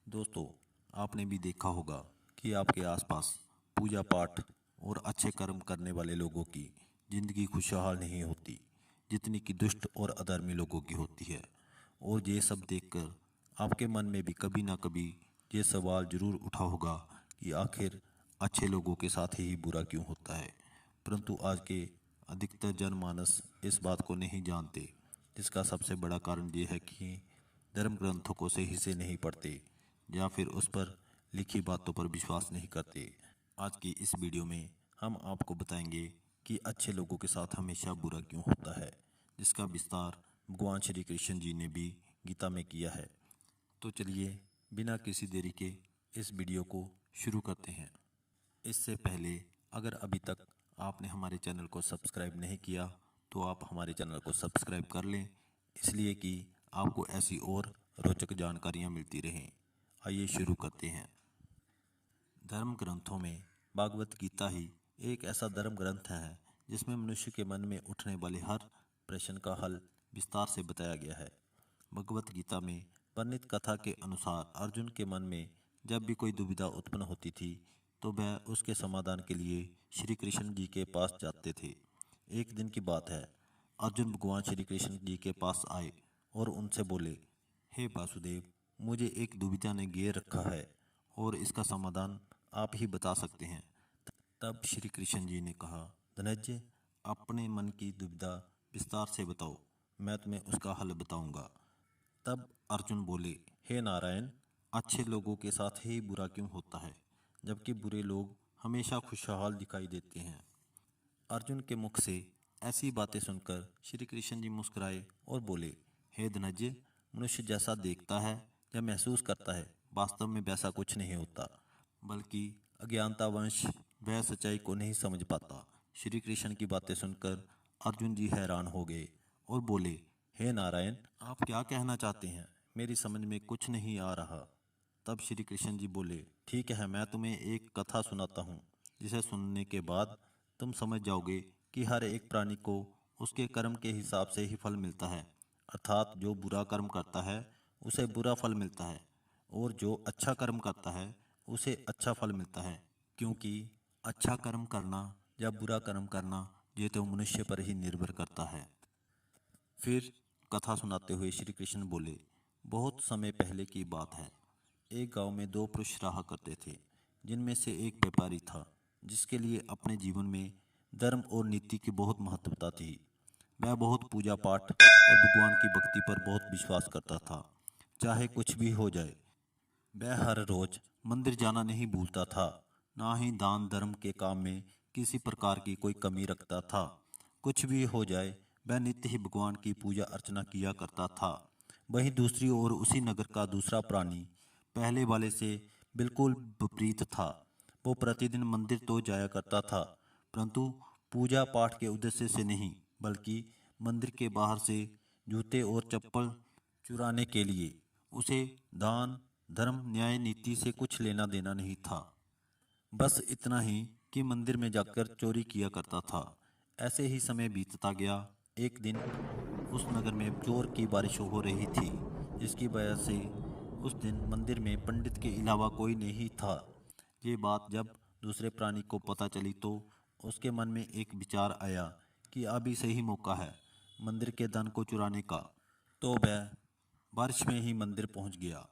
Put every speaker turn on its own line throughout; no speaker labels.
दोस्तों, आपने भी देखा होगा कि आपके आसपास पूजा पाठ और अच्छे कर्म करने वाले लोगों की जिंदगी खुशहाल नहीं होती जितनी कि दुष्ट और अधर्मी लोगों की होती है। और ये सब देखकर आपके मन में भी कभी ना कभी ये सवाल जरूर उठा होगा कि आखिर अच्छे लोगों के साथ ही बुरा क्यों होता है। परंतु आज के अधिकतर जनमानस इस बात को नहीं जानते, जिसका सबसे बड़ा कारण ये है कि धर्म ग्रंथों को सही से नहीं पढ़ते या फिर उस पर लिखी बातों पर विश्वास नहीं करते। आज की इस वीडियो में हम आपको बताएंगे कि अच्छे लोगों के साथ हमेशा बुरा क्यों होता है, जिसका विस्तार भगवान श्री कृष्ण जी ने भी गीता में किया है। तो चलिए बिना किसी देरी के इस वीडियो को शुरू करते हैं। इससे पहले अगर अभी तक आपने हमारे चैनल को सब्सक्राइब नहीं किया तो आप हमारे चैनल को सब्सक्राइब कर लें, इसलिए कि आपको ऐसी और रोचक जानकारियाँ मिलती रहें। आइए शुरू करते हैं। धर्म ग्रंथों में भागवत गीता ही एक ऐसा धर्म ग्रंथ है जिसमें मनुष्य के मन में उठने वाले हर प्रश्न का हल विस्तार से बताया गया है। भगवत गीता में वर्णित कथा के अनुसार अर्जुन के मन में जब भी कोई दुविधा उत्पन्न होती थी तो वह उसके समाधान के लिए श्री कृष्ण जी के पास जाते थे। एक दिन की बात है, अर्जुन भगवान श्री कृष्ण जी के पास आए और उनसे बोले, हे वासुदेव, मुझे एक दुविधा ने घेर रखा है और इसका समाधान आप ही बता सकते हैं। तब श्री कृष्ण जी ने कहा, धनंजय, अपने मन की दुविधा विस्तार से बताओ, मैं तुम्हें उसका हल बताऊंगा। तब अर्जुन बोले, हे नारायण, अच्छे लोगों के साथ ही बुरा क्यों होता है जबकि बुरे लोग हमेशा खुशहाल दिखाई देते हैं। अर्जुन के मुख से ऐसी बातें सुनकर श्री कृष्ण जी मुस्कुराए और बोले, हे धनंजय, मनुष्य जैसा देखता है या महसूस करता है वास्तव में वैसा कुछ नहीं होता, बल्कि अज्ञानतावश वह सच्चाई को नहीं समझ पाता। श्री कृष्ण की बातें सुनकर अर्जुन जी हैरान हो गए और बोले, हे नारायण, आप क्या कहना चाहते हैं, मेरी समझ में कुछ नहीं आ रहा। तब श्री कृष्ण जी बोले, ठीक है, मैं तुम्हें एक कथा सुनाता हूँ, जिसे सुनने के बाद तुम समझ जाओगे कि हर एक प्राणी को उसके कर्म के हिसाब से ही फल मिलता है। अर्थात जो बुरा कर्म करता है उसे बुरा फल मिलता है और जो अच्छा कर्म करता है उसे अच्छा फल मिलता है, क्योंकि अच्छा कर्म करना या बुरा कर्म करना ये तो मनुष्य पर ही निर्भर करता है। फिर कथा सुनाते हुए श्री कृष्ण बोले, बहुत समय पहले की बात है। एक गांव में दो पुरुष रहा करते थे, जिनमें से एक व्यापारी था जिसके लिए अपने जीवन में धर्म और नीति की बहुत महत्वता थी। वह बहुत पूजा पाठ और भगवान की भक्ति पर बहुत विश्वास करता था, चाहे कुछ भी हो जाए। वह हर रोज मंदिर जाना नहीं भूलता था, ना ही दान धर्म के काम में किसी प्रकार की कोई कमी रखता था। कुछ भी हो जाए, वह नित्य ही भगवान की पूजा अर्चना किया करता था। वहीं दूसरी ओर उसी नगर का दूसरा प्राणी पहले वाले से बिल्कुल विपरीत था। वो प्रतिदिन मंदिर तो जाया करता था, परंतु पूजा पाठ के उद्देश्य से नहीं, बल्कि मंदिर के बाहर से जूते और चप्पल चुराने के लिए। उसे दान धर्म न्याय नीति से कुछ लेना देना नहीं था, बस इतना ही कि मंदिर में जाकर चोरी किया करता था। ऐसे ही समय बीतता गया। एक दिन उस नगर में जोर की बारिश हो रही थी, जिसकी वजह से उस दिन मंदिर में पंडित के अलावा कोई नहीं था। ये बात जब दूसरे प्राणी को पता चली तो उसके मन में एक विचार आया कि अभी सही मौका है मंदिर के धन को चुराने का। तो वह बारिश में ही मंदिर पहुंच गया।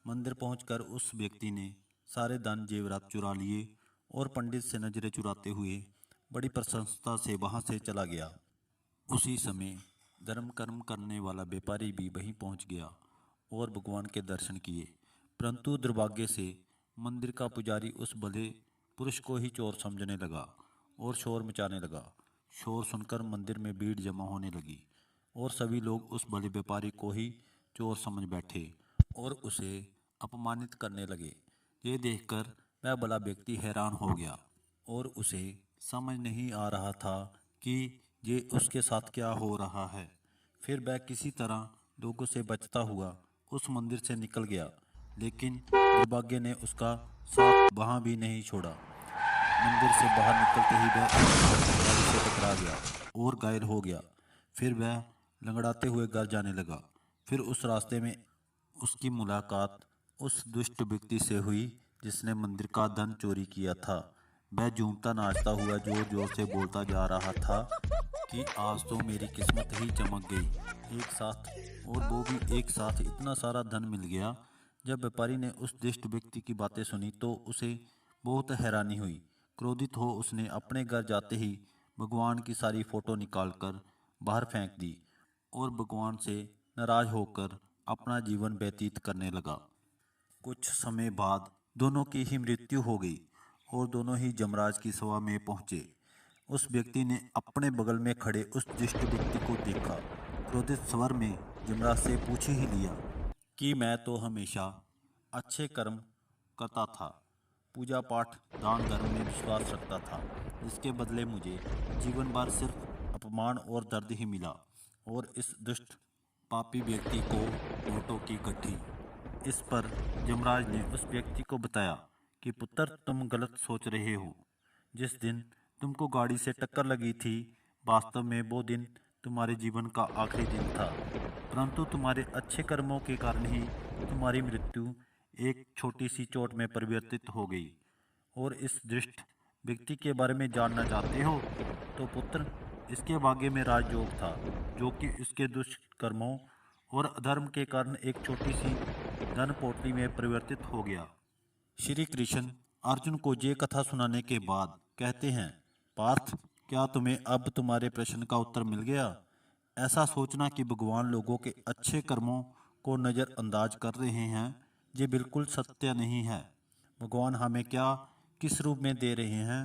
मंदिर पहुंचकर उस व्यक्ति ने सारे धन जेवरात चुरा लिए और पंडित से नजरें चुराते हुए बड़ी प्रसन्नता से वहां से चला गया। उसी समय धर्म कर्म करने वाला व्यापारी भी वहीं पहुंच गया और भगवान के दर्शन किए, परंतु दुर्भाग्य से मंदिर का पुजारी उस भले पुरुष को ही चोर समझने लगा और शोर मचाने लगा। शोर सुनकर मंदिर में भीड़ जमा होने लगी और सभी लोग उस भले व्यापारी को ही चोर समझ बैठे और उसे अपमानित करने लगे। ये देखकर वह भला व्यक्ति हैरान हो गया और उसे समझ नहीं आ रहा था कि ये उसके साथ क्या हो रहा है। फिर वह किसी तरह लोगों से बचता हुआ उस मंदिर से निकल गया, लेकिन दुर्भाग्य ने उसका साथ वहां भी नहीं छोड़ा। मंदिर से बाहर निकलते ही वह एक गाड़ी से टकरा गया और घायल हो गया। फिर वह लंगड़ाते हुए घर जाने लगा। फिर उस रास्ते में उसकी मुलाकात उस दुष्ट व्यक्ति से हुई जिसने मंदिर का धन चोरी किया था। वह झूमता नाचता हुआ जोर जोर से बोलता जा रहा था कि आज तो मेरी किस्मत ही चमक गई। एक साथ, और वो भी एक साथ इतना सारा धन मिल गया। जब व्यापारी ने उस दुष्ट व्यक्ति की बातें सुनी तो उसे बहुत हैरानी हुई। क्रोधित हो उसने अपने घर जाते ही भगवान की सारी फोटो निकालकर बाहर फेंक दी और भगवान से नाराज होकर अपना जीवन व्यतीत करने लगा। कुछ समय बाद दोनों की ही मृत्यु हो गई और दोनों ही यमराज की सभा में पहुंचे। उस व्यक्ति ने अपने बगल में खड़े उस दुष्ट व्यक्ति को देखा। क्रोधित स्वर में यमराज से पूछ ही लिया कि मैं तो हमेशा अच्छे कर्म करता था, पूजा पाठ दान धर्म में विश्वास रखता था, जिसके बदले मुझे जीवन भर सिर्फ अपमान और दर्द ही मिला। और इस दुष्ट पापी व्यक्ति को नोटों की गड्ढी। इस पर यमराज ने उस व्यक्ति को बताया कि पुत्र, तुम गलत सोच रहे हो। जिस दिन तुमको गाड़ी से टक्कर लगी थी, वास्तव में वो दिन तुम्हारे जीवन का आखिरी दिन था, परंतु तुम्हारे अच्छे कर्मों के कारण ही तुम्हारी मृत्यु एक छोटी सी चोट में परिवर्तित हो गई। और इस दुष्ट व्यक्ति के बारे में जानना चाहते हो तो पुत्र, इसके भाग्य में राजयोग था, जो कि इसके दुष्कर्मों और अधर्म के कारण एक छोटी सी धन पोटली में परिवर्तित हो गया। श्री कृष्ण अर्जुन को ये कथा सुनाने के बाद कहते हैं, पार्थ, क्या तुम्हें अब तुम्हारे प्रश्न का उत्तर मिल गया? ऐसा सोचना कि भगवान लोगों के अच्छे कर्मों को नज़रअंदाज कर रहे हैं, ये बिल्कुल सत्य नहीं है। भगवान हमें क्या किस रूप में दे रहे हैं,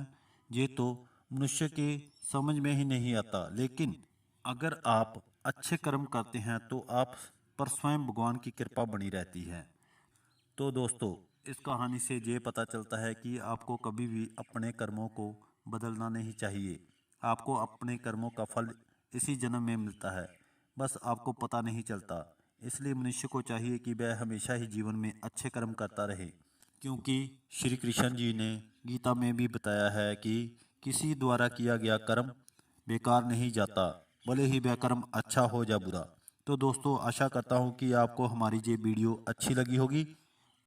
ये तो मनुष्य के समझ में ही नहीं आता। लेकिन अगर आप अच्छे कर्म करते हैं तो आप पर स्वयं भगवान की कृपा बनी रहती है। तो दोस्तों, इस कहानी से ये पता चलता है कि आपको कभी भी अपने कर्मों को बदलना नहीं चाहिए। आपको अपने कर्मों का फल इसी जन्म में मिलता है, बस आपको पता नहीं चलता। इसलिए मनुष्य को चाहिए कि वह हमेशा ही जीवन में अच्छे कर्म करता रहे, क्योंकि श्री कृष्ण जी ने गीता में भी बताया है कि किसी द्वारा किया गया कर्म बेकार नहीं जाता, भले ही वह कर्म अच्छा हो या बुरा। तो दोस्तों, आशा करता हूँ कि आपको हमारी ये वीडियो अच्छी लगी होगी।